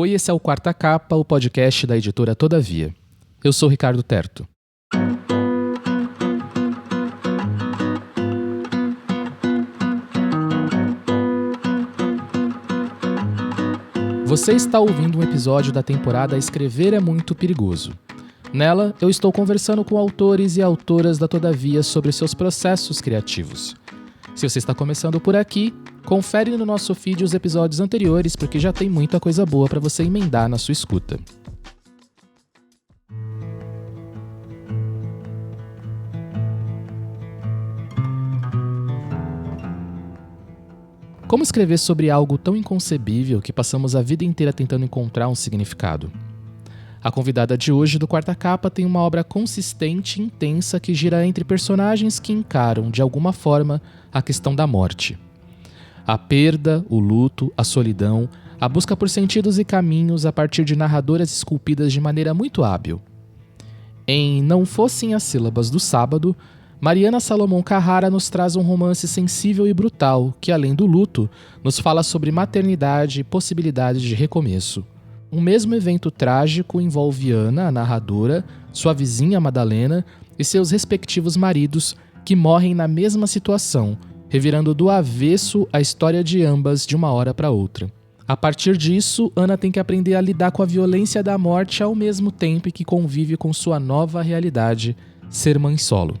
Oi, esse é o Quarta Capa, o podcast da editora Todavia. Eu sou Ricardo Terto. Você está ouvindo um episódio da temporada Escrever é Muito Perigoso. Nela, eu estou conversando com autores e autoras da Todavia sobre seus processos criativos. Se você está começando por aqui, confere no nosso feed os episódios anteriores, porque já tem muita coisa boa para você emendar na sua escuta. Como escrever sobre algo tão inconcebível que passamos a vida inteira tentando encontrar um significado? A convidada de hoje do Quarta Capa tem uma obra consistente e intensa que gira entre personagens que encaram, de alguma forma, a questão da morte. A perda, o luto, a solidão, a busca por sentidos e caminhos a partir de narradoras esculpidas de maneira muito hábil. Em Não Fossem as Sílabas do Sábado, Mariana Salomão Carrara nos traz um romance sensível e brutal que, além do luto, nos fala sobre maternidade e possibilidades de recomeço. Um mesmo evento trágico envolve Ana, a narradora, sua vizinha Madalena e seus respectivos maridos que morrem na mesma situação, revirando do avesso a história de ambas de uma hora para outra. A partir disso, Ana tem que aprender a lidar com a violência da morte ao mesmo tempo que convive com sua nova realidade, ser mãe solo.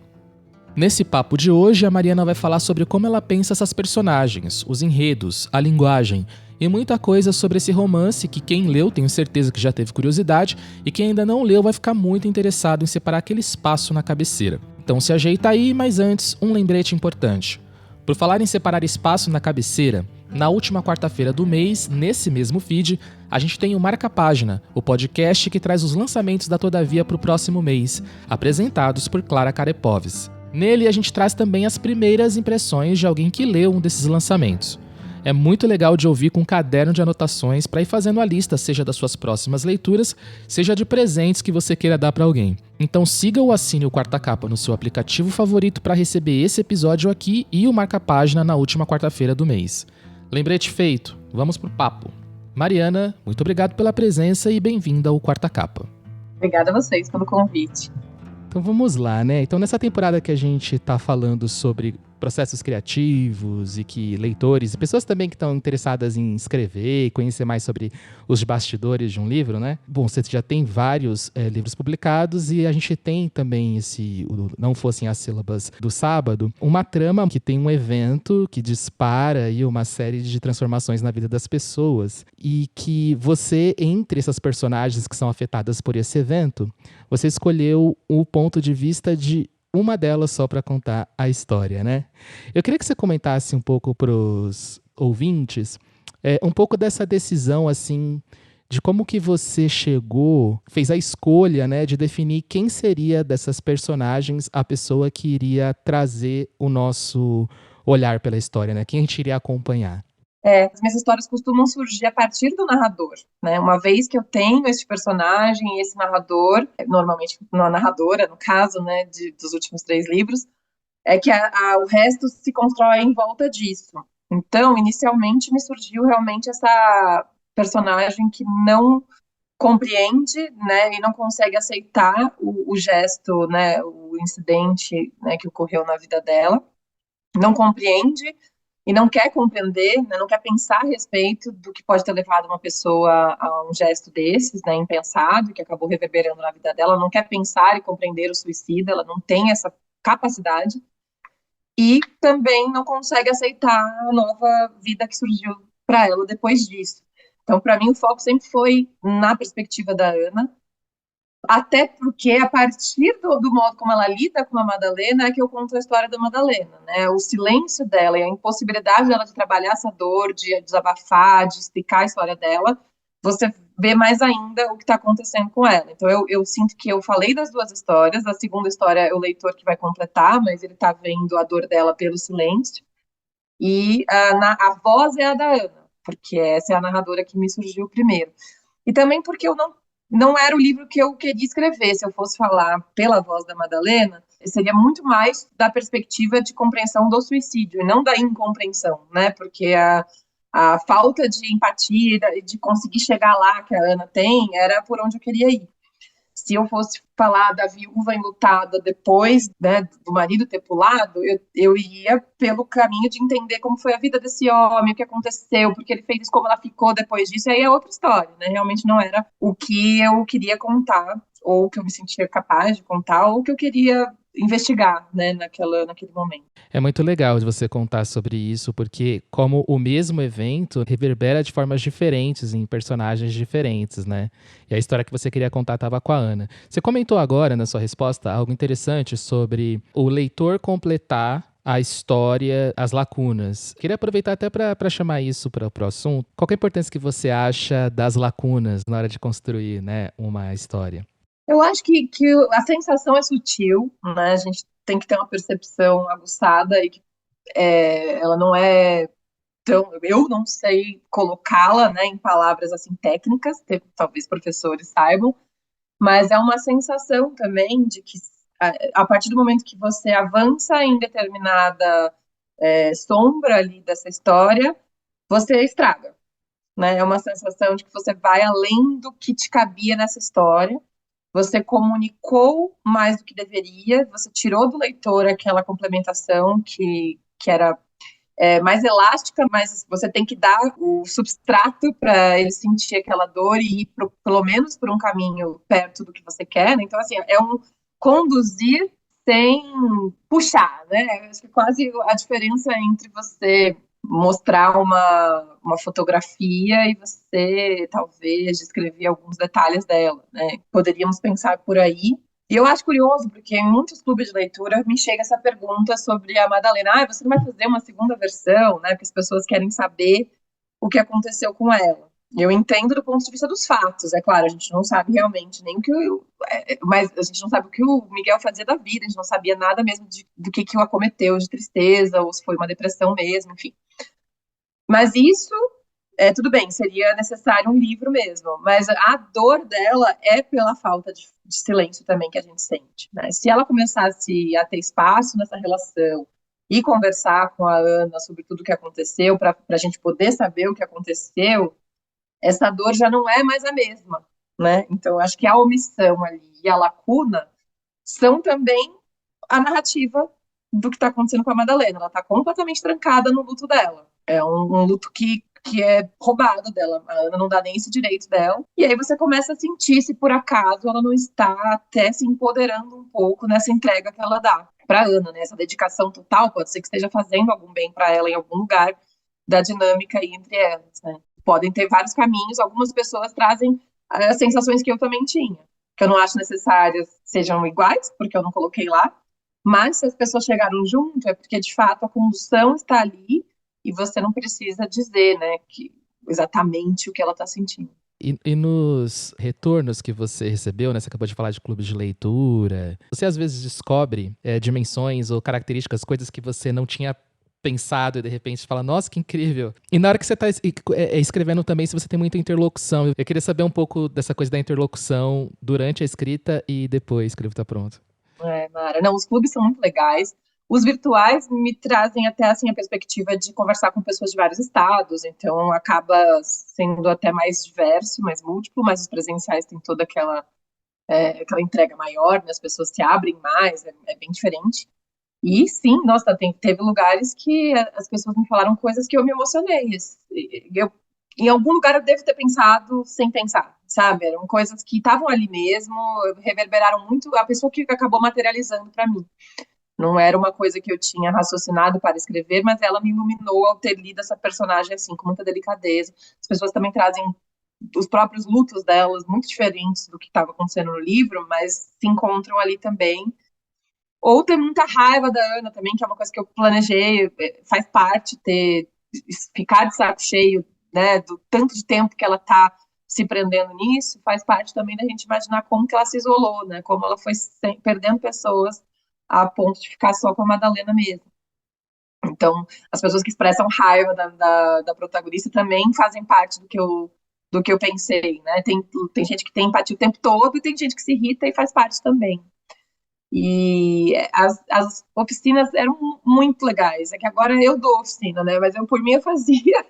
Nesse papo de hoje, a Mariana vai falar sobre como ela pensa essas personagens, os enredos, a linguagem e muita coisa sobre esse romance que quem leu tenho certeza que já teve curiosidade e quem ainda não leu vai ficar muito interessado em separar aquele espaço na cabeceira. Então se ajeita aí, mas antes, um lembrete importante. Por falar em separar espaço na cabeceira, na última quarta-feira do mês, nesse mesmo feed, a gente tem o Marca Página, o podcast que traz os lançamentos da Todavia para o próximo mês, apresentados por Clara Carepoves. Nele a gente traz também as primeiras impressões de alguém que leu um desses lançamentos. É muito legal de ouvir com um caderno de anotações para ir fazendo a lista, seja das suas próximas leituras, seja de presentes que você queira dar para alguém. Então siga ou assine o Quarta Capa no seu aplicativo favorito para receber esse episódio aqui e o Marca Página na última quarta-feira do mês. Lembrete feito, vamos pro papo. Mariana, muito obrigado pela presença e bem-vinda ao Quarta Capa. Obrigada a vocês pelo convite. Então vamos lá, né? Então nessa temporada que a gente tá falando sobre processos criativos e que leitores e pessoas também que estão interessadas em escrever e conhecer mais sobre os bastidores de um livro, né? Bom, você já tem vários livros publicados e a gente tem também Não Fossem as Sílabas do Sábado, uma trama que tem um evento que dispara aí uma série de transformações na vida das pessoas e que você, entre essas personagens que são afetadas por esse evento, você escolheu o ponto de vista de uma delas só para contar a história, né? Eu queria que você comentasse um pouco para os ouvintes, um pouco dessa decisão, assim, de como que você fez a escolha, né, de definir quem seria dessas personagens a pessoa que iria trazer o nosso olhar pela história, né? Quem a gente iria acompanhar. As minhas histórias costumam surgir a partir do narrador, né? Uma vez que eu tenho esse personagem, esse narrador, normalmente uma narradora, no caso, né, dos últimos 3 livros, é que o resto se constrói em volta disso. Então, inicialmente, me surgiu realmente essa personagem que não compreende, né, e não consegue aceitar o gesto, né, o incidente, né, que ocorreu na vida dela, não compreende e não quer compreender, né, não quer pensar a respeito do que pode ter levado uma pessoa a um gesto desses, né, impensado, que acabou reverberando na vida dela, não quer pensar e compreender o suicídio, ela não tem essa capacidade, e também não consegue aceitar a nova vida que surgiu para ela depois disso. Então, para mim, o foco sempre foi na perspectiva da Ana, até porque, a partir do modo como ela lida com a Madalena, é que eu conto a história da Madalena, né? O silêncio dela e a impossibilidade dela de trabalhar essa dor, de desabafar, de explicar a história dela, você vê mais ainda o que está acontecendo com ela. Então, eu sinto que eu falei das 2 histórias, a segunda história é o leitor que vai completar, mas ele está vendo a dor dela pelo silêncio, e a voz é a da Ana, porque essa é a narradora que me surgiu primeiro. E também porque eu não era o livro que eu queria escrever. Se eu fosse falar pela voz da Madalena, seria muito mais da perspectiva de compreensão do suicídio, e não da incompreensão, né? Porque a A falta de empatia, de conseguir chegar lá que a Ana tem, era por onde eu queria ir. Se eu fosse falar da viúva enlutada depois, né, do marido ter pulado, eu ia pelo caminho de entender como foi a vida desse homem, o que aconteceu, porque ele fez isso, como ela ficou depois disso, e aí é outra história, né? Realmente não era o que eu queria contar, ou o que eu me sentia capaz de contar, ou o que eu queria investigar, né, naquele momento. É muito legal de você contar sobre isso, porque como o mesmo evento reverbera de formas diferentes em personagens diferentes, né? E a história que você queria contar estava com a Ana. Você comentou agora na sua resposta algo interessante sobre o leitor completar a história, as lacunas. Queria aproveitar até para chamar isso para o assunto. Qual que é a importância que você acha das lacunas na hora de construir, né, uma história? Eu acho que a sensação é sutil, né? A gente tem que ter uma percepção aguçada e que ela não é. Então, eu não sei colocá-la, né, em palavras assim técnicas, talvez professores saibam, mas é uma sensação também de que a partir do momento que você avança em determinada sombra ali dessa história, você estraga, né? É uma sensação de que você vai além do que te cabia nessa história, você comunicou mais do que deveria, você tirou do leitor aquela complementação que era mais elástica, mas você tem que dar o substrato para ele sentir aquela dor e ir pelo menos por um caminho perto do que você quer, né? Então, assim, é um conduzir sem puxar, né? Acho que quase a diferença entre você mostrar uma fotografia e você talvez descrever alguns detalhes dela, né? Poderíamos pensar por aí, e eu acho curioso, porque em muitos clubes de leitura me chega essa pergunta sobre a Madalena. Ah, você não vai fazer uma segunda versão, né? Porque as pessoas querem saber o que aconteceu com ela. Eu entendo do ponto de vista dos fatos, é claro, a gente não sabe realmente nem o que mas a gente não sabe o que o Miguel fazia da vida, a gente não sabia nada mesmo do que o acometeu de tristeza, ou se foi uma depressão mesmo, enfim. Mas isso tudo bem, seria necessário um livro mesmo, mas a dor dela é pela falta de silêncio também que a gente sente, né? Se ela começasse a ter espaço nessa relação e conversar com a Ana sobre tudo o que aconteceu, para a gente poder saber o que aconteceu, essa dor já não é mais a mesma, né? Então, acho que a omissão ali e a lacuna são também a narrativa do que está acontecendo com a Madalena. Ela está completamente trancada no luto dela. É um luto que é roubado dela. A Ana não dá nem esse direito dela. E aí você começa a sentir se por acaso ela não está até se empoderando um pouco nessa entrega que ela dá para Ana, né? Essa dedicação total pode ser que esteja fazendo algum bem para ela em algum lugar da dinâmica aí entre elas, né? Podem ter vários caminhos. Algumas pessoas trazem as sensações que eu também tinha, que eu não acho necessárias sejam iguais, porque eu não coloquei lá, mas se as pessoas chegaram junto, é porque de fato a condução está ali e você não precisa dizer, né, que exatamente o que ela está sentindo. E nos retornos que você recebeu, né? Você acabou de falar de clubes de leitura. Você às vezes descobre dimensões ou características, coisas que você não tinha pensado e de repente fala, nossa, que incrível. E na hora que você está escrevendo também, se você tem muita interlocução. Eu queria saber um pouco dessa coisa da interlocução durante a escrita e depois que o livro está pronto. Mara, não, os clubes são muito legais. Os virtuais me trazem até assim a perspectiva de conversar com pessoas de vários estados, então acaba sendo até mais diverso, mais múltiplo, mas os presenciais têm toda aquela entrega maior, né? As pessoas se abrem mais, é bem diferente. E sim, nossa, teve lugares que as pessoas me falaram coisas que eu me emocionei. Em algum lugar eu devo ter pensado sem pensar, sabe? Eram coisas que estavam ali mesmo, reverberaram muito a pessoa que acabou materializando para mim. Não era uma coisa que eu tinha raciocinado para escrever, mas ela me iluminou ao ter lido essa personagem assim, com muita delicadeza. As pessoas também trazem os próprios lutos delas, muito diferentes do que estava acontecendo no livro, mas se encontram ali também. Ou ter muita raiva da Ana também, que é uma coisa que eu planejei, faz parte ficar de saco cheio, né, do tanto de tempo que ela está se prendendo nisso, faz parte também da gente imaginar como que ela se isolou, né, como ela foi perdendo pessoas a ponto de ficar só com a Madalena mesmo. Então, as pessoas que expressam raiva da protagonista também fazem parte do que eu pensei, né? Tem gente que tem empatia o tempo todo e tem gente que se irrita e faz parte também. E as oficinas eram muito legais. É que agora eu dou oficina, né? Mas eu, por mim, eu fazia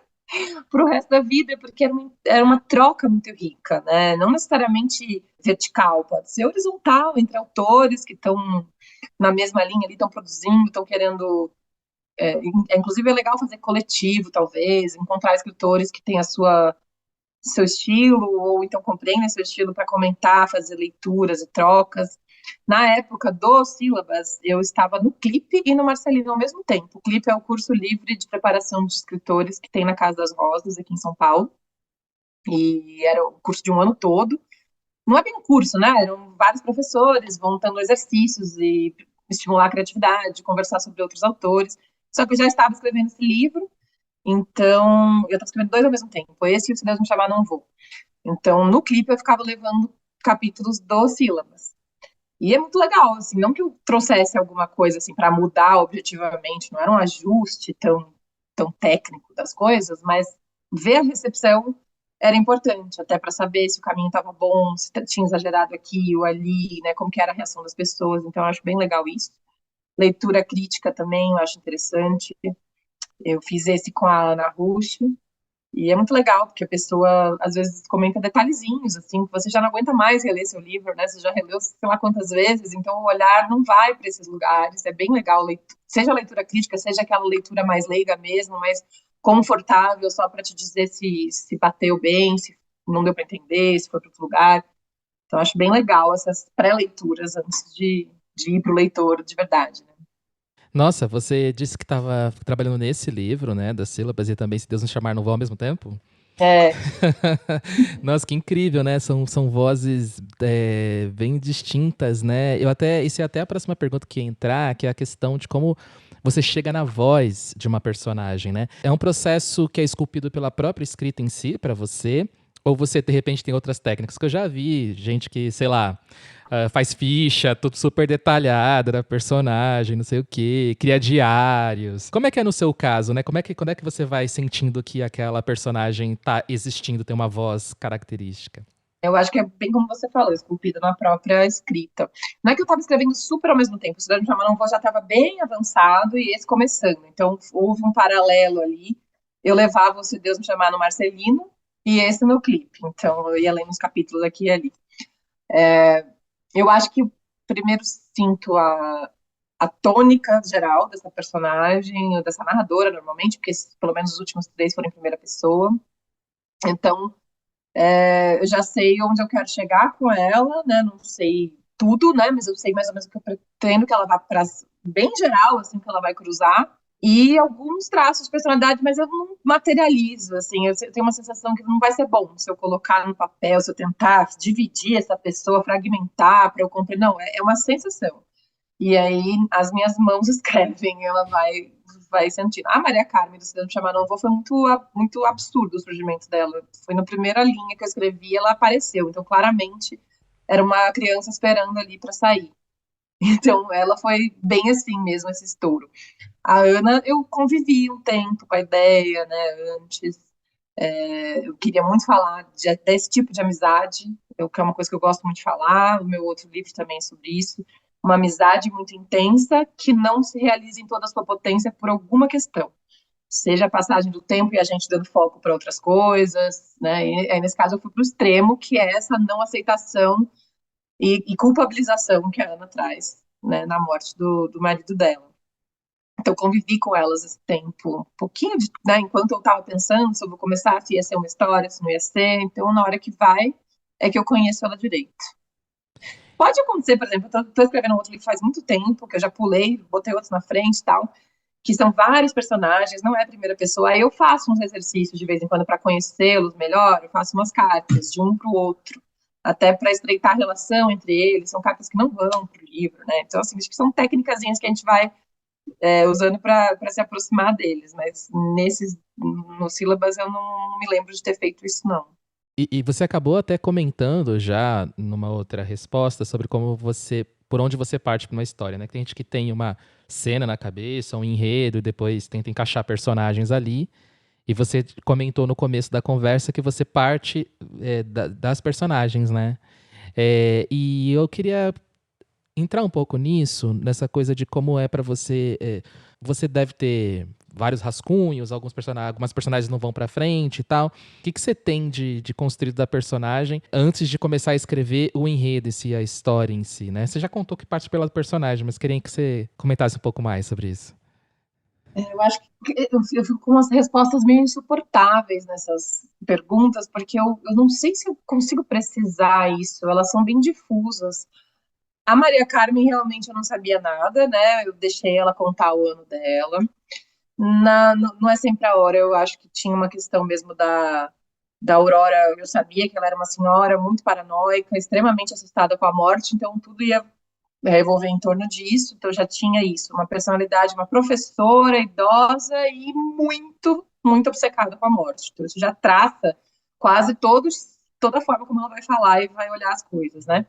para o resto da vida, porque era uma troca muito rica, né? Não necessariamente vertical, pode ser horizontal entre autores que estão na mesma linha ali, estão produzindo, estão querendo. Inclusive é legal fazer coletivo, talvez, encontrar escritores que têm a sua seu estilo, ou então compreendem seu estilo para comentar, fazer leituras e trocas. Na época do Sílabas, eu estava no Clipe e no Marcelino ao mesmo tempo. O Clipe é o curso livre de preparação de escritores que tem na Casa das Rosas, aqui em São Paulo, e era o curso de um ano todo. Não é bem um curso, né? Eram vários professores montando exercícios e estimular a criatividade, conversar sobre outros autores. Só que eu já estava escrevendo esse livro, então eu estava escrevendo dois ao mesmo tempo. Esse e o Se Deus Me Chamar Não Vou. Então, no clipe, eu ficava levando capítulos do Sílabas. E é muito legal, assim, não que eu trouxesse alguma coisa assim para mudar objetivamente, não era um ajuste tão técnico das coisas, mas ver a recepção era importante, até para saber se o caminho estava bom, se tinha exagerado aqui ou ali, né, como que era a reação das pessoas. Então, eu acho bem legal isso. Leitura crítica também, eu acho interessante. Eu fiz esse com a Ana Rush, e é muito legal, porque a pessoa, às vezes, comenta detalhezinhos, assim, que você já não aguenta mais reler seu livro, né? Você já releu sei lá quantas vezes, então o olhar não vai para esses lugares. É bem legal, seja a leitura crítica, seja aquela leitura mais leiga mesmo, mais confortável, só para te dizer se bateu bem, se não deu para entender, se foi para outro lugar. Então, acho bem legal essas pré-leituras antes de ir para o leitor de verdade, né? Nossa, você disse que estava trabalhando nesse livro, né, das sílabas e também Se Deus Nos Chamar Não Vou ao mesmo tempo? É, Nossa, que incrível, né? São vozes bem distintas, né? Isso é até a próxima pergunta que ia entrar, que é a questão de como você chega na voz de uma personagem, né? É um processo que é esculpido pela própria escrita em si, para você, ou você, de repente, tem outras técnicas? Que eu já vi gente que, sei lá, faz ficha, tudo super detalhada da personagem, não sei o quê, cria diários. Como é que é no seu caso, né? Quando é que você vai sentindo que aquela personagem tá existindo, tem uma voz característica? eu acho que é bem como você falou, esculpida na própria escrita. Não é que eu estava escrevendo super ao mesmo tempo, o Cidade de Não Vou já estava bem avançado e esse começando. Então, houve um paralelo ali. Eu levava o Se Deus Me Chamar no Marcelino e esse no clipe. Então, eu ia lendo os capítulos aqui e ali. Eu acho que primeiro sinto a tônica geral dessa personagem, dessa narradora, normalmente, porque pelo menos os últimos três foram em primeira pessoa. Então, eu já sei onde eu quero chegar com ela, né? Não sei tudo, né? Mas eu sei mais ou menos o que eu pretendo que ela vá para bem geral, assim, que ela vai cruzar. E alguns traços de personalidade, mas eu não materializo, assim, eu tenho uma sensação que não vai ser bom se eu colocar no papel, se eu tentar dividir essa pessoa, fragmentar para eu compreender. Não, é uma sensação. E aí as minhas mãos escrevem, ela vai sentindo. A Maria Carmen do Cidade Me Chamar Não Vou foi muito absurdo o surgimento dela. Foi na primeira linha que eu escrevi, ela apareceu. Então, claramente, era uma criança esperando ali para sair. Então, ela foi bem assim mesmo, esse estouro. A Ana, eu convivi um tempo com a ideia, né, antes. Eu queria muito falar desse tipo de amizade, que é uma coisa que eu gosto muito de falar. O meu outro livro também é sobre isso. Uma amizade muito intensa que não se realiza em toda a sua potência por alguma questão. Seja a passagem do tempo e a gente dando foco para outras coisas, né? E aí, nesse caso, eu fui para o extremo, que é essa não aceitação e culpabilização que a Ana traz, né, na morte do marido dela. Então, convivi com elas esse tempo, um pouquinho, né, enquanto eu estava pensando sobre começar, se ia ser uma história, se não ia ser. Então, na hora que vai, é que eu conheço ela direito. Pode acontecer, por exemplo, eu estou escrevendo um outro livro faz muito tempo, que eu já pulei, botei outros na frente e tal, que são vários personagens, não é a primeira pessoa. Aí eu faço uns exercícios de vez em quando para conhecê-los melhor, eu faço umas cartas de um para o outro, até para estreitar a relação entre eles. São cartas que não vão para o livro, né? Então, assim, acho que são técnicas que a gente vai usando para se aproximar deles, mas no sílabas eu não me lembro de ter feito isso, não. E você acabou até comentando já numa outra resposta sobre por onde você parte para uma história, né? Tem gente que tem uma cena na cabeça, um enredo, e depois tenta encaixar personagens ali. E você comentou no começo da conversa que você parte das personagens, né? E eu queria entrar um pouco nisso, nessa coisa de como é pra você. Você deve ter vários rascunhos, algumas personagens não vão pra frente e tal. O que você tem de construído da personagem antes de começar a escrever o enredo, a história em si, né? Você já contou que parte pela personagem, mas queria que você comentasse um pouco mais sobre isso. Eu acho que eu fico com umas respostas meio insuportáveis nessas perguntas, porque eu não sei se eu consigo precisar isso, elas são bem difusas. A Maria Carmen realmente eu não sabia nada, né? Eu deixei ela contar o ano dela. Não é sempre a hora, eu acho que tinha uma questão mesmo da Aurora. Eu sabia que ela era uma senhora muito paranoica, extremamente assustada com a morte, então tudo ia revolver em torno disso. Então já tinha isso, uma personalidade, uma professora idosa e muito, muito obcecada com a morte. Então isso já traça quase toda a forma como ela vai falar e vai olhar as coisas, né?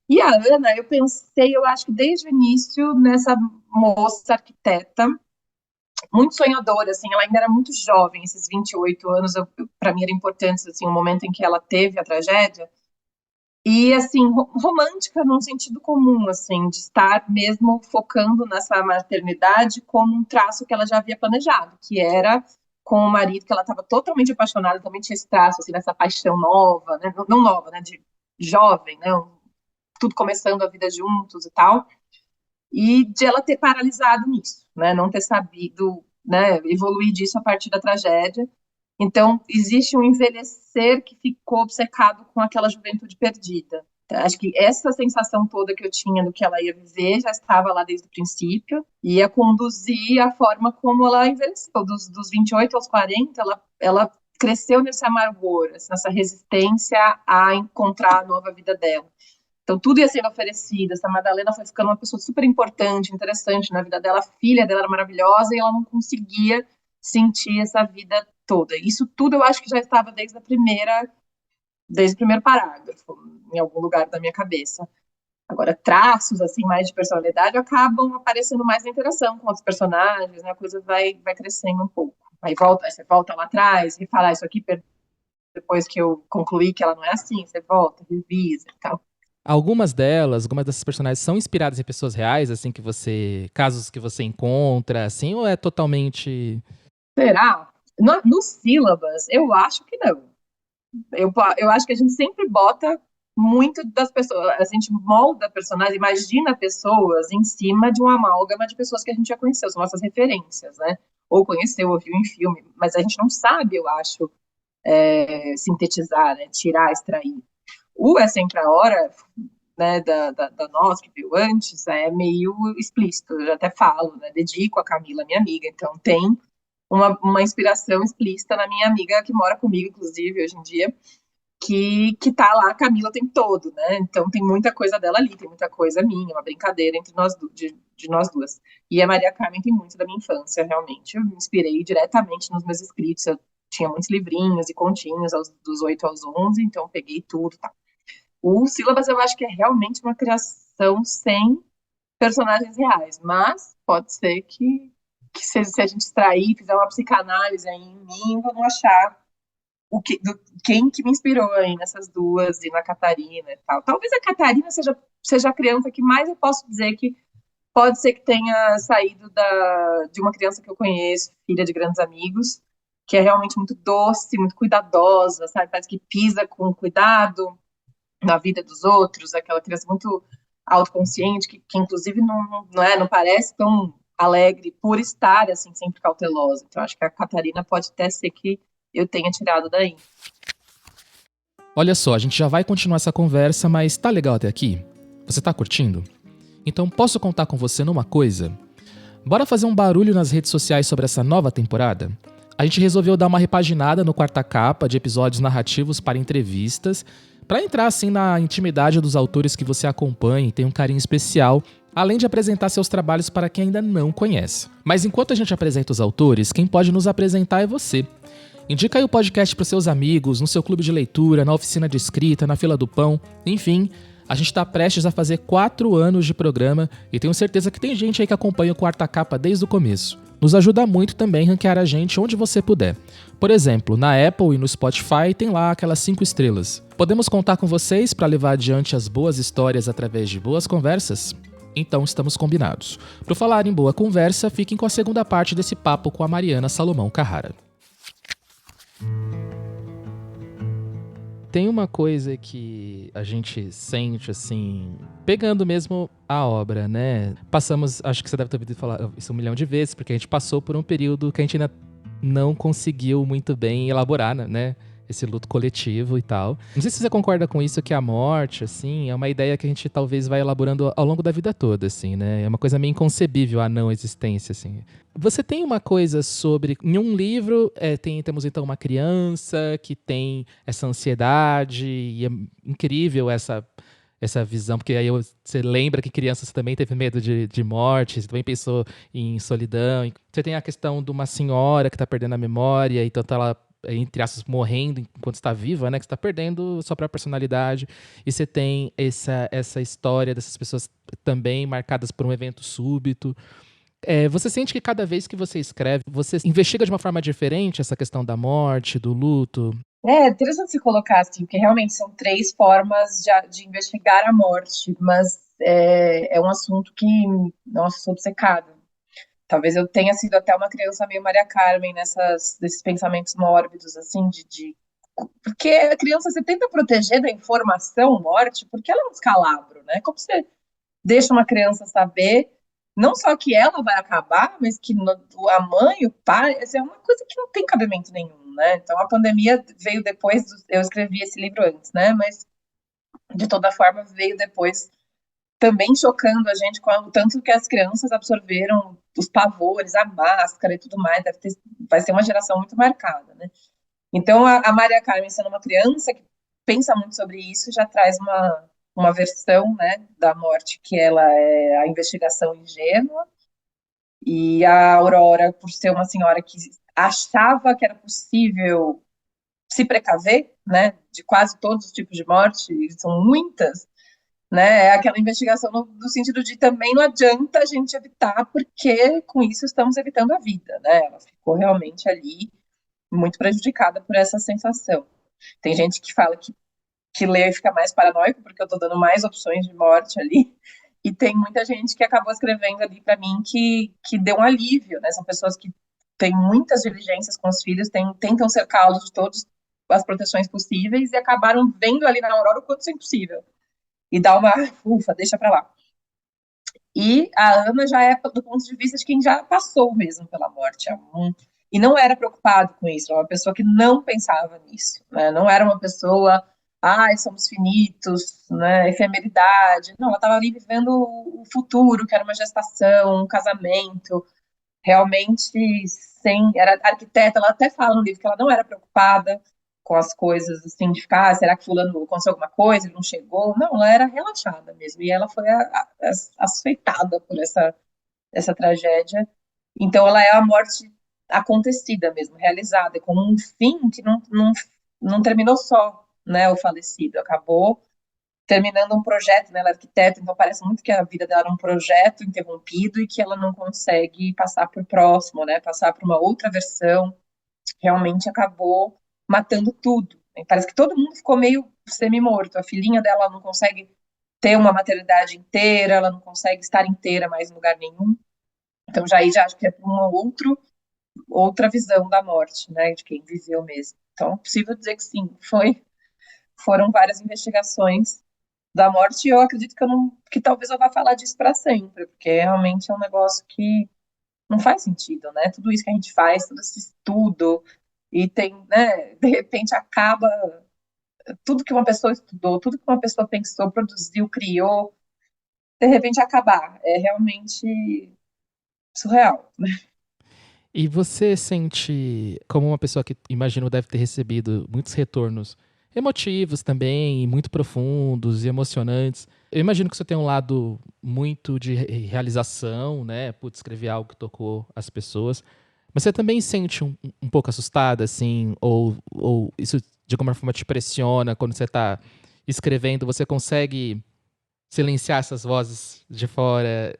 E a Ana, eu pensei, eu acho que desde o início, nessa moça arquiteta, muito sonhadora, assim, ela ainda era muito jovem, esses 28 anos, para mim era importante, assim, o momento em que ela teve a tragédia, e, assim, romântica num sentido comum, assim, de estar mesmo focando nessa maternidade como um traço que ela já havia planejado, que era com o marido, que ela estava totalmente apaixonada, também tinha esse traço, assim, dessa paixão nova, né, não nova, né, de jovem, né, tudo começando a vida juntos e tal, e de ela ter paralisado nisso, né, não ter sabido, né, evoluir disso a partir da tragédia. Então, existe um envelhecer que ficou obcecado com aquela juventude perdida. Acho que essa sensação toda que eu tinha do que ela ia viver já estava lá desde o princípio, e ia conduzir a forma como ela envelheceu. Dos 28 aos 40, ela cresceu nesse amargor, nessa resistência a encontrar a nova vida dela. Então, tudo ia sendo oferecido. Essa Madalena foi ficando uma pessoa super importante, interessante na vida dela. A filha dela era maravilhosa e ela não conseguia sentir essa vida toda. Isso tudo eu acho que já estava desde o primeiro parágrafo, em algum lugar da minha cabeça. Agora, traços assim mais de personalidade acabam aparecendo mais na interação com outros personagens, né? A coisa vai crescendo um pouco. Aí você volta lá atrás e fala isso aqui depois que eu concluí que ela não é assim, você volta, revisa e tal. Algumas dessas personagens são inspiradas em pessoas reais, assim, casos que você encontra, assim, ou é totalmente... Será? No sílabas, eu acho que não. Eu acho que a gente sempre bota muito das pessoas, a gente molda personagens, imagina pessoas em cima de uma amálgama de pessoas que a gente já conheceu, são nossas referências, né? Ou conheceu, ou viu em filme, mas a gente não sabe, eu acho, sintetizar, né? Tirar, extrair. O É Sempre a Hora, né, da nós que viu antes, é meio explícito, eu já até falo, né? Dedico a Camila, minha amiga, então tem uma inspiração explícita na minha amiga que mora comigo, inclusive, hoje em dia, que tá lá a Camila o tempo todo, né? Então tem muita coisa dela ali, tem muita coisa minha, uma brincadeira entre nós de nós duas. E a Maria Carmen tem muito da minha infância, realmente. Eu me inspirei diretamente nos meus escritos, eu tinha muitos livrinhos e continhos dos 8 aos 11, então peguei tudo, tá. O Sílabas eu acho que é realmente uma criação sem personagens reais, mas pode ser que se a gente extrair, fizer uma psicanálise aí em mim, vamos achar quem que me inspirou aí nessas duas e na Catarina e tal. Talvez a Catarina seja a criança que mais eu posso dizer que pode ser que tenha saído de uma criança que eu conheço, filha de grandes amigos, que é realmente muito doce, muito cuidadosa, sabe? Parece que pisa com cuidado na vida dos outros, aquela criança muito autoconsciente, que inclusive não parece tão alegre por estar, assim, sempre cautelosa. Então, acho que a Catarina pode até ser que eu tenha tirado daí. Olha só, a gente já vai continuar essa conversa, mas tá legal até aqui? Você tá curtindo? Então posso contar com você numa coisa? Bora fazer um barulho nas redes sociais sobre essa nova temporada? A gente resolveu dar uma repaginada no Quarta Capa de episódios narrativos para entrevistas, para entrar assim na intimidade dos autores que você acompanha e tem um carinho especial, além de apresentar seus trabalhos para quem ainda não conhece. Mas enquanto a gente apresenta os autores, quem pode nos apresentar é você. Indica aí o podcast para os seus amigos, no seu clube de leitura, na oficina de escrita, na fila do pão, enfim. A gente está prestes a fazer 4 anos de programa e tenho certeza que tem gente aí que acompanha o Quarta Capa desde o começo. nos ajuda muito também ranquear a gente onde você puder. Por exemplo, na Apple e no Spotify tem lá aquelas 5 estrelas. Podemos contar com vocês para levar adiante as boas histórias através de boas conversas? Então estamos combinados. Por falar em boa conversa, fiquem com a segunda parte desse papo com a Mariana Salomão Carrara. Tem uma coisa que a gente sente, assim, pegando mesmo a obra, né? Passamos, acho que você deve ter ouvido falar isso 1 milhão de vezes, porque a gente passou por um período que a gente ainda não conseguiu muito bem elaborar, né? Esse luto coletivo e tal. Não sei se você concorda com isso, que a morte, assim, é uma ideia que a gente talvez vai elaborando ao longo da vida toda, assim, né? É uma coisa meio inconcebível a não existência, assim. Você tem uma coisa sobre... Em um livro, temos então uma criança que tem essa ansiedade, e é incrível essa visão, porque aí você lembra que criança você também teve medo de morte, você também pensou em solidão. Você tem a questão de uma senhora que está perdendo a memória, e tanto ela, entre aspas, morrendo enquanto está viva, né? Que está perdendo sua própria personalidade. E você tem essa história dessas pessoas também marcadas por um evento súbito. Você sente que cada vez que você escreve, você investiga de uma forma diferente essa questão da morte, do luto? É interessante se colocar assim, porque realmente são 3 formas de investigar a morte, mas é um assunto que não é um assunto secado. Talvez eu tenha sido até uma criança meio Maria Carmen nesses pensamentos mórbidos, assim, porque a criança você tenta proteger da informação morte, porque ela é um descalabro, né? Como você deixa uma criança saber, não só que ela vai acabar, mas que a mãe, o pai, essa é uma coisa que não tem cabimento nenhum, né? Então a pandemia veio depois, eu escrevi esse livro antes, né? Mas de toda forma veio depois, também chocando a gente com o tanto que as crianças absorveram os pavores, a máscara e tudo mais, vai ser uma geração muito marcada, né? Então a Maria Carmen, sendo uma criança que pensa muito sobre isso, já traz uma versão, né, da morte que ela é a investigação ingênua, e a Aurora, por ser uma senhora que achava que era possível se precaver, né, de quase todos os tipos de morte, e são muitas, né, é aquela investigação no sentido de também não adianta a gente evitar, porque com isso estamos evitando a vida, né, ela ficou realmente ali muito prejudicada por essa sensação. Tem gente que fala que lê e fica mais paranoico, porque eu estou dando mais opções de morte ali. E tem muita gente que acabou escrevendo ali para mim que deu um alívio, né? São pessoas que têm muitas diligências com os filhos, tentam cercá-los de todas as proteções possíveis e acabaram vendo ali na Aurora o quanto isso é impossível. E dá uma, ufa, deixa para lá. E a Ana já é do ponto de vista de quem já passou mesmo pela morte. E não era preocupado com isso, era uma pessoa que não pensava nisso, né? Não era uma pessoa, somos finitos, né? Efemeridade. Não, ela estava ali vivendo o futuro, que era uma gestação, um casamento, realmente era arquiteta, ela até fala no livro que ela não era preocupada com as coisas, assim, de ficar, será que fulano aconteceu alguma coisa, ele não chegou? Não, ela era relaxada mesmo, e ela foi açoitada por essa tragédia. Então ela é a morte acontecida mesmo, realizada, como um fim que não terminou só, né, o falecido, acabou terminando um projeto, né, ela é arquiteta, então parece muito que a vida dela era um projeto interrompido e que ela não consegue passar por próximo, né, passar por uma outra versão, realmente acabou matando tudo. Parece que todo mundo ficou meio semi-morto, a filhinha dela não consegue ter uma maternidade inteira, ela não consegue estar inteira mais em lugar nenhum, então já acho que é uma outra visão da morte, né, de quem viveu mesmo. Então é possível dizer que sim, foram várias investigações da morte, e eu acredito que talvez eu vá falar disso para sempre, porque realmente é um negócio que não faz sentido, né? Tudo isso que a gente faz, todo esse estudo, e tem, né, de repente acaba tudo que uma pessoa estudou, tudo que uma pessoa pensou, produziu, criou, de repente acabar. É realmente surreal. E você sente, como uma pessoa que imagino deve ter recebido muitos retornos emotivos também, e muito profundos e emocionantes. Eu imagino que você tem um lado muito de realização, né? Putz, escrever algo que tocou as pessoas. Mas você também sente um pouco assustada, assim? Ou isso de alguma forma te pressiona quando você está escrevendo? Você consegue silenciar essas vozes de fora,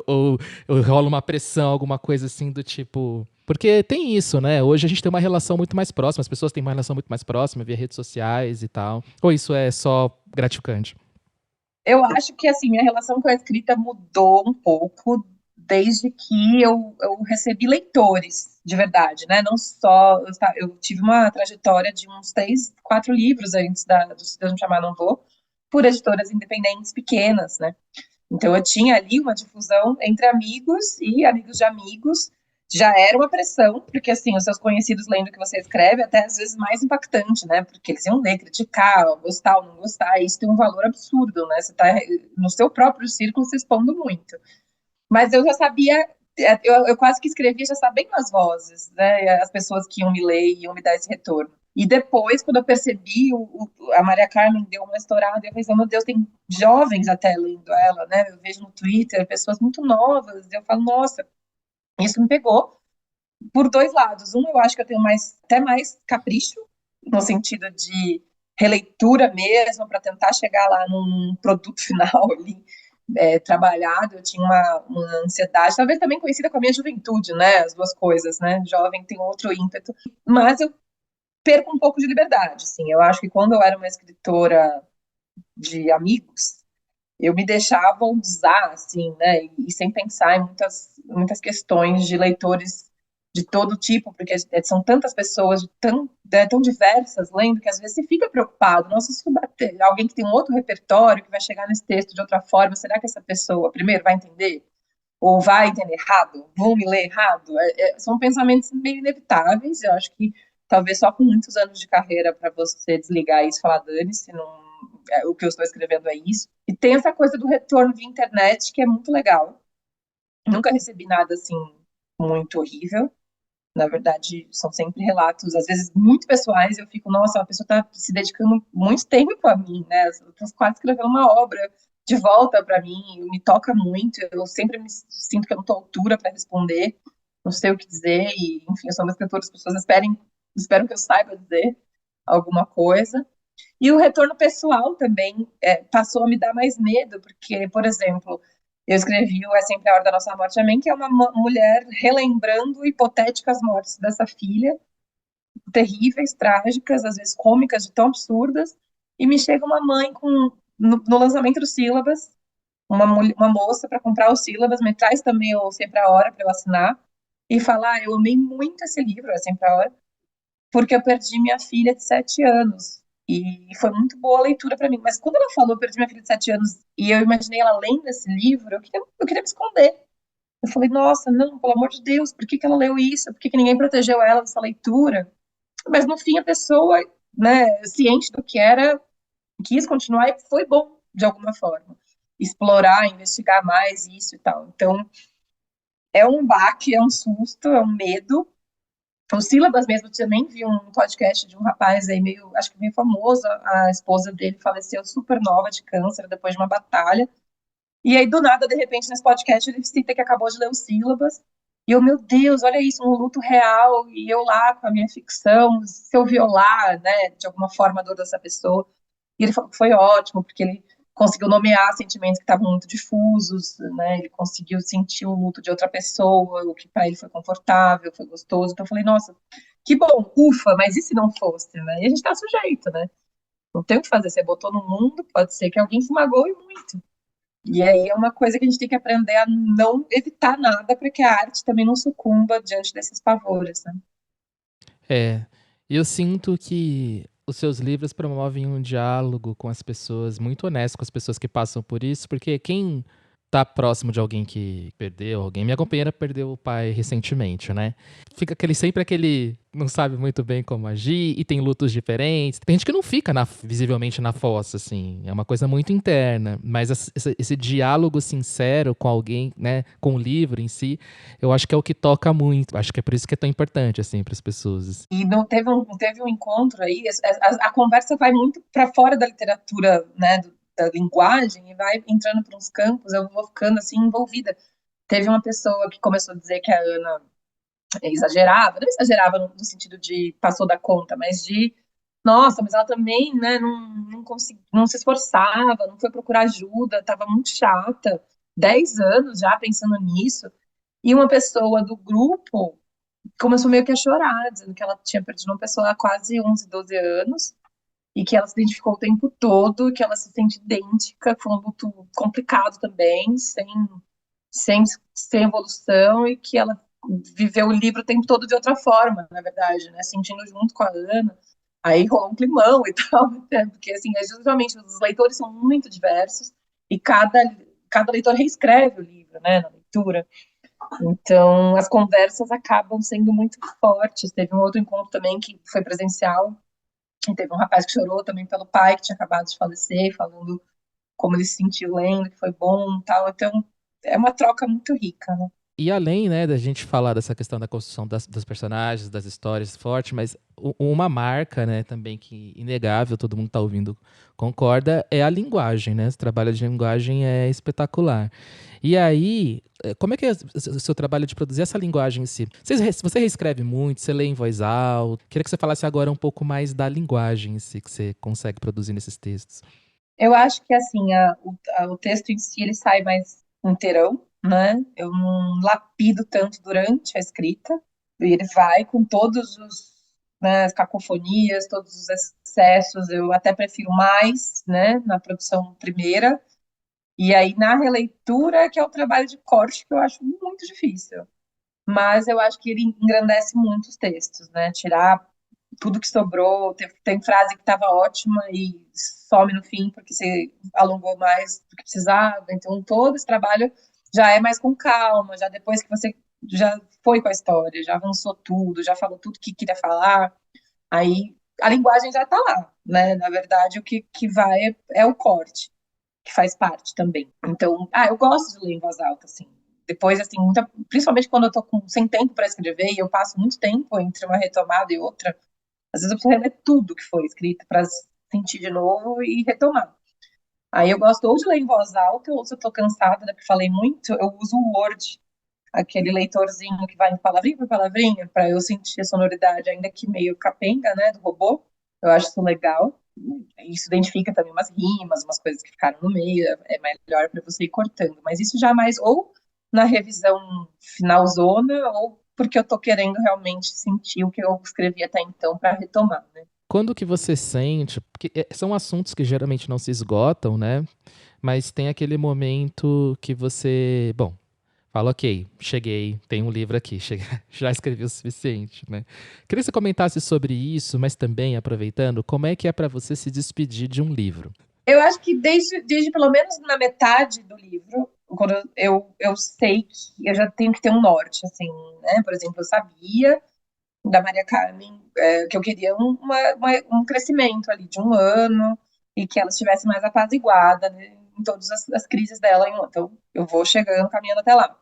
ou rola uma pressão, alguma coisa assim do tipo. Porque tem isso, né? Hoje a gente tem uma relação muito mais próxima, as pessoas têm uma relação muito mais próxima via redes sociais e tal. Ou isso é só gratificante? Eu acho que, assim, minha relação com a escrita mudou um pouco desde que eu recebi leitores, de verdade, né? Não só... Eu tive uma trajetória de uns 3, 4 livros antes do Se Deus Me Chamar Não Vou, por editoras independentes pequenas, né? Então eu tinha ali uma difusão entre amigos e amigos de amigos. Já era uma pressão, porque assim, os seus conhecidos lendo o que você escreve, até às vezes mais impactante, né? Porque eles iam ler, criticar, gostar ou não gostar, e isso tem um valor absurdo, né? Você está no seu próprio círculo se expondo muito. Mas eu já sabia, eu quase que escrevia já sabendo as vozes, né? As pessoas que iam me ler e iam me dar esse retorno. E depois, quando eu percebi, a Maria Carmen deu uma estourada, eu pensei, meu Deus, tem jovens até lendo ela, né? Eu vejo no Twitter pessoas muito novas, e eu falo, nossa, isso me pegou por dois lados. Um, eu acho que eu tenho até mais capricho, no sentido de releitura mesmo, para tentar chegar lá num produto final ali, trabalhado. Eu tinha uma ansiedade, talvez também conhecida com a minha juventude, né? As duas coisas, né? Jovem tem outro ímpeto, mas eu perco um pouco de liberdade, assim. Eu acho que quando eu era uma escritora de amigos, eu me deixava usar, assim, né, e sem pensar em muitas questões de leitores de todo tipo, porque são tantas pessoas tão diversas lendo que às vezes você fica preocupado. Nossa, se bater alguém que tem um outro repertório que vai chegar nesse texto de outra forma, será que essa pessoa, primeiro, vai entender? Ou vai entender errado? Vão me ler errado? São pensamentos meio inevitáveis. Eu acho que talvez só com muitos anos de carreira para você desligar isso e falar, dane-se, não, o que eu estou escrevendo é isso. E tem essa coisa do retorno via internet que é muito legal. Nunca recebi nada assim muito horrível. Na verdade, são sempre relatos, às vezes muito pessoais. Eu fico, nossa, a pessoa está se dedicando muito tempo a mim, né? Estou quase escrevendo uma obra de volta para mim, me toca muito. Eu sempre me sinto que eu não estou à altura para responder, não sei o que dizer. E, enfim, eu sou uma escritora, as pessoas esperam que eu saiba dizer alguma coisa. E o retorno pessoal também passou a me dar mais medo, porque, por exemplo, eu escrevi o É Sempre a Hora da Nossa Morte também, que é uma mulher relembrando hipotéticas mortes dessa filha, terríveis, trágicas, às vezes cômicas, de tão absurdas, e me chega uma mãe no lançamento do Sílabas, uma moça para comprar o Sílabas, me traz também o Sempre a Hora para eu assinar, e falar, eu amei muito esse livro, É Sempre a Hora, porque eu perdi minha filha de 7 anos. E foi muito boa a leitura para mim. Mas quando ela falou, perdi minha filha de 7 anos, e eu imaginei ela lendo esse livro, eu queria me esconder. Eu falei, nossa, não, pelo amor de Deus, por que ela leu isso? Por que ninguém protegeu ela dessa leitura? Mas no fim, a pessoa, né, ciente do que era, quis continuar e foi bom, de alguma forma. Explorar, investigar mais isso e tal. Então, é um baque, é um susto, é um medo. O Sílabas mesmo, também vi um podcast de um rapaz aí meio, acho que meio famoso, a esposa dele faleceu super nova de câncer depois de uma batalha, e aí do nada, de repente, nesse podcast ele cita que acabou de ler o Sílabas, e eu, meu Deus, olha isso, um luto real, e eu lá com a minha ficção, se eu violar, né, de alguma forma a dor dessa pessoa, e ele falou que foi ótimo, porque ele conseguiu nomear sentimentos que estavam muito difusos, né? Ele conseguiu sentir o luto de outra pessoa, o que para ele foi confortável, foi gostoso. Então eu falei, nossa, que bom, ufa, mas e se não fosse, né? E a gente tá sujeito, né? Não tem o que fazer, você botou no mundo, pode ser que alguém se magoe muito. E aí é uma coisa que a gente tem que aprender a não evitar nada para que a arte também não sucumba diante desses pavores, né? É. E eu sinto que os seus livros promovem um diálogo com as pessoas, muito honesto com as pessoas que passam por isso, porque quem tá próximo de alguém que perdeu alguém, minha companheira perdeu o pai recentemente, né? Fica sempre aquele não sabe muito bem como agir e tem lutos diferentes. Tem gente que não fica visivelmente na fossa, assim, é uma coisa muito interna, mas esse diálogo sincero com alguém, né, com o livro em si, eu acho que é o que toca muito. Acho que é por isso que é tão importante, assim, para as pessoas. Assim. E não teve um encontro aí, a conversa vai muito para fora da literatura, né, da linguagem, e vai entrando para uns campos, eu vou ficando assim envolvida. Teve uma pessoa que começou a dizer que a Ana exagerava, não exagerava no sentido de passou da conta, mas de nossa, mas ela também, né, não se esforçava, não foi procurar ajuda, estava muito chata, 10 anos já pensando nisso, e uma pessoa do grupo começou meio que a chorar, dizendo que ela tinha perdido uma pessoa há quase 11, 12 anos, e que ela se identificou o tempo todo, que ela se sente idêntica, foi um luto complicado também, sem, sem evolução, e que ela viveu o livro o tempo todo de outra forma, na verdade, né, sentindo junto com a Ana. Aí rolou um climão e tal, né, porque assim, justamente os leitores são muito diversos, e cada leitor reescreve o livro, né, na leitura. Então, as conversas acabam sendo muito fortes. Teve um outro encontro também que foi presencial, e teve um rapaz que chorou também pelo pai que tinha acabado de falecer, falando como ele se sentiu lendo, que foi bom e tal. Então, é uma troca muito rica, né? E além, né, da gente falar dessa questão da construção dos personagens, das histórias forte, mas uma marca, né, também que inegável, todo mundo tá ouvindo, concorda, é a linguagem, né? Esse trabalho de linguagem é espetacular. E aí, como é que é o seu trabalho de produzir essa linguagem em si? Você reescreve muito, você lê em voz alta? Queria que você falasse agora um pouco mais da linguagem em si que você consegue produzir nesses textos. Eu acho que, assim, o texto em si, ele sai mais inteirão, né? Eu não lapido tanto durante a escrita, e ele vai com todos né, as cacofonias, todos os excessos, eu até prefiro mais, né, na produção primeira, e aí na releitura, que é o trabalho de corte, que eu acho muito difícil. Mas eu acho que ele engrandece muito os textos, né? Tirar tudo que sobrou, tem frase que estava ótima e some no fim porque você alongou mais do que precisava. Então, todo esse trabalho já é mais com calma, já depois que você já foi com a história, já avançou tudo, já falou tudo que queria falar, aí a linguagem já está lá, né? Na verdade, que vai é o corte, que faz parte também. Então, eu gosto de ler em voz alta, assim. Depois, assim, principalmente quando eu tô sem tempo para escrever e eu passo muito tempo entre uma retomada e outra, às vezes eu preciso reler tudo que foi escrito para sentir de novo e retomar. Aí eu gosto ou de ler em voz alta, ou se eu tô cansada, né, porque falei muito, eu uso o Word, aquele leitorzinho que vai em palavrinha por palavrinha, para eu sentir a sonoridade, ainda que meio capenga, né, do robô. Eu acho isso legal. Isso identifica também umas rimas, umas coisas que ficaram no meio, é melhor para você ir cortando. Mas isso já mais ou na revisão finalzona, ou porque eu tô querendo realmente sentir o que eu escrevi até então para retomar, né? Quando que você sente, porque são assuntos que geralmente não se esgotam, né? Mas tem aquele momento que você, bom, fala, ok, cheguei, tem um livro aqui, já escrevi o suficiente, né? Queria que você comentasse sobre isso, mas também, aproveitando, como é que é para você se despedir de um livro? Eu acho que desde pelo menos na metade do livro, quando eu sei que eu já tenho que ter um norte, assim, né? Por exemplo, eu sabia da Maria Carmen, que eu queria um crescimento ali de um ano e que ela estivesse mais apaziguada, né, em todas as crises dela. Então, eu vou chegando, caminhando até lá.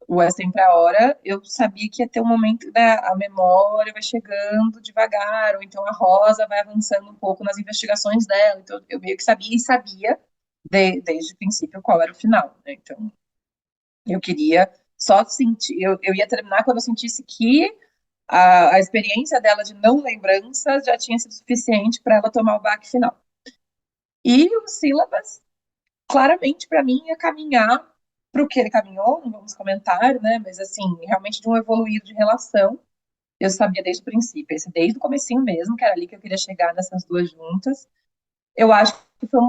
O É Sempre a Hora, eu sabia que ia ter um momento, né, a memória vai chegando devagar, ou então a Rosa vai avançando um pouco nas investigações dela. Então, eu meio que sabia e sabia desde o princípio qual era o final, né? Então, eu queria só sentir, eu ia terminar quando eu sentisse que a experiência dela de não lembrança já tinha sido suficiente para ela tomar o baque final. E o Sílabas, claramente, para mim, ia caminhar para o que ele caminhou, não vamos comentar, né? Mas, assim, realmente de um evoluído de relação. Eu sabia desde o princípio, desde o comecinho mesmo, que era ali que eu queria chegar nessas duas juntas. Eu acho que foi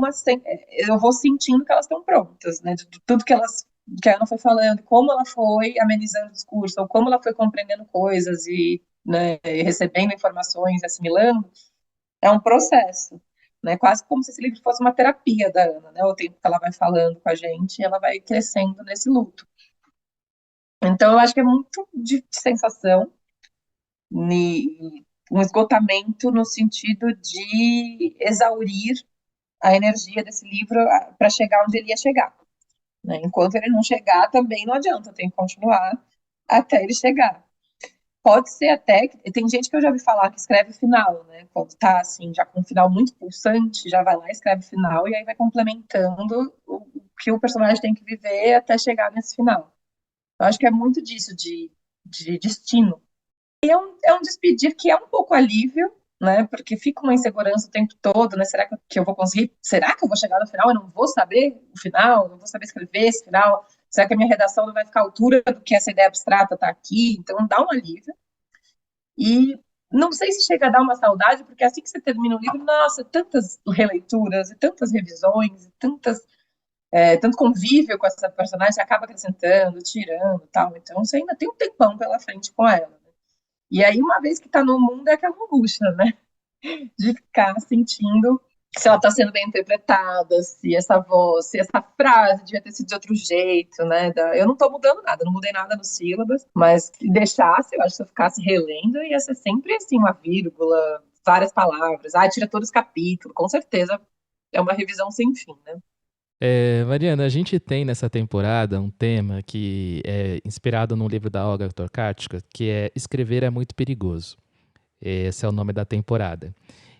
eu vou sentindo que elas estão prontas, né? De tudo que a Ana foi falando, como ela foi amenizando o discurso, ou como ela foi compreendendo coisas e, né, recebendo informações, assimilando, é um processo, né? Quase como se esse livro fosse uma terapia da Ana, né? O tempo que ela vai falando com a gente, ela vai crescendo nesse luto. Então, eu acho que é muito de sensação, um esgotamento no sentido de exaurir a energia desse livro para chegar onde ele ia chegar, né? Enquanto ele não chegar, também não adianta, tem que continuar até ele chegar. Pode ser até que tem gente que eu já ouvi falar que escreve o final, né? Quando tá assim, já com um final muito pulsante, já vai lá, escreve o final e aí vai complementando o que o personagem tem que viver até chegar nesse final. Eu acho que é muito disso, de destino. E é um despedir que é um pouco alívio, né? Porque fica uma insegurança o tempo todo, né? Será que eu vou conseguir? Será que eu vou chegar no final? Eu não vou saber o final, não vou saber escrever esse final. Será que a minha redação não vai ficar à altura do que essa ideia abstrata está aqui? Então dá um alívio. E não sei se chega a dar uma saudade, porque assim que você termina o livro, nossa, tantas releituras e tantas revisões, e tanto convívio com essa personagem, você acaba acrescentando, tirando, tal. Então você ainda tem um tempão pela frente com ela, né? E aí, uma vez que tá no mundo, é aquela angústia, né? De ficar sentindo se ela tá sendo bem interpretada, se essa voz, se essa frase devia ter sido de outro jeito, né? Eu não tô mudando nada, não mudei nada nos sílabas, mas se deixasse, eu acho que se eu ficasse relendo, ia ser sempre assim, uma vírgula, várias palavras. Tira todos os capítulos, com certeza é uma revisão sem fim, né? Mariana, a gente tem nessa temporada um tema que é inspirado num livro da Olga Tokarczuk, que é Escrever é muito perigoso. Esse é o nome da temporada.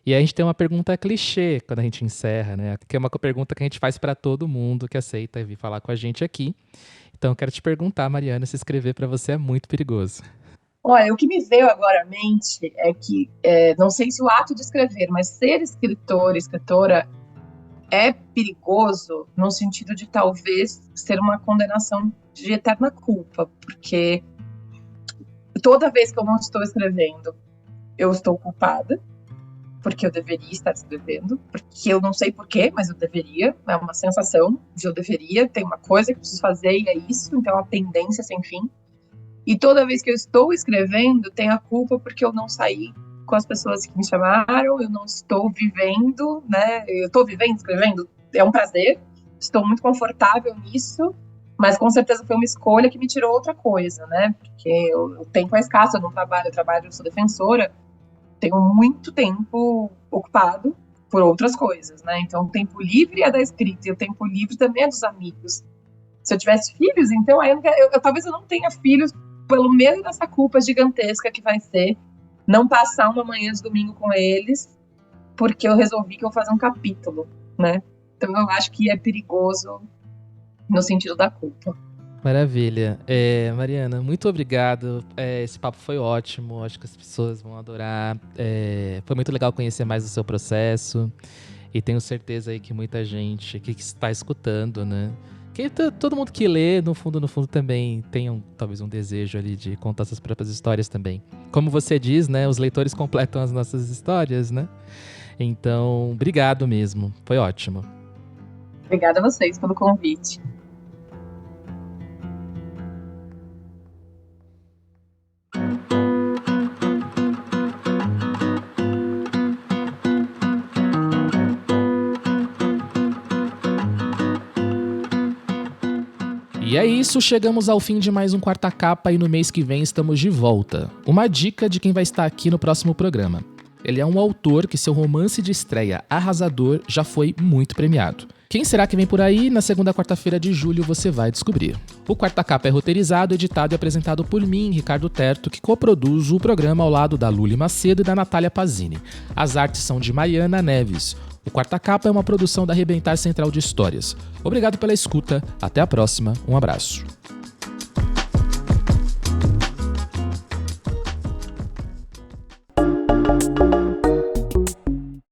E a gente tem uma pergunta clichê quando a gente encerra, né? Que é uma pergunta que a gente faz para todo mundo que aceita vir falar com a gente aqui. Então, eu quero te perguntar, Mariana, se escrever para você é muito perigoso. Olha, o que me veio agora à mente é que, não sei se o ato de escrever, mas ser escritor, escritora, é perigoso no sentido de talvez ser uma condenação de eterna culpa, porque toda vez que eu não estou escrevendo, eu estou culpada, porque eu deveria estar escrevendo, porque eu não sei porquê, mas eu deveria, é uma sensação de eu deveria, tem uma coisa que eu preciso fazer e é isso, então é uma pendência sem fim. E toda vez que eu estou escrevendo, tem a culpa porque eu não saí com as pessoas que me chamaram, eu não estou vivendo, né? Eu estou vivendo, escrevendo, é um prazer, estou muito confortável nisso, mas com certeza foi uma escolha que me tirou outra coisa, né? Porque o tempo é escasso, eu sou defensora, tenho muito tempo ocupado por outras coisas, né? Então, o tempo livre é da escrita e o tempo livre também é dos amigos. Se eu tivesse filhos, então aí talvez eu não tenha filhos pelo medo dessa culpa gigantesca que vai ser não passar uma manhã de domingo com eles, porque eu resolvi que eu vou fazer um capítulo, né? Então eu acho que é perigoso no sentido da culpa. Maravilha. Mariana, muito obrigado. Esse papo foi ótimo. Acho que as pessoas vão adorar. Foi muito legal conhecer mais o seu processo. E tenho certeza aí que muita gente que está escutando, né? Que todo mundo que lê, no fundo também tem talvez um desejo ali de contar suas próprias histórias também. Como você diz, né? Os leitores completam as nossas histórias, né? Então, obrigado mesmo. Foi ótimo. Obrigada a vocês pelo convite. E é isso, chegamos ao fim de mais um Quarta Capa e no mês que vem estamos de volta. Uma dica de quem vai estar aqui no próximo programa. Ele é um autor que seu romance de estreia arrasador já foi muito premiado. Quem será que vem por aí? Na segunda quarta-feira de julho você vai descobrir. O Quarta Capa é roteirizado, editado e apresentado por mim, Ricardo Terto, que coproduzo o programa ao lado da Luli Macedo e da Natália Pazini. As artes são de Mariana Neves. O Quarta Capa é uma produção da Arrebentar Central de Histórias. Obrigado pela escuta, até a próxima, um abraço.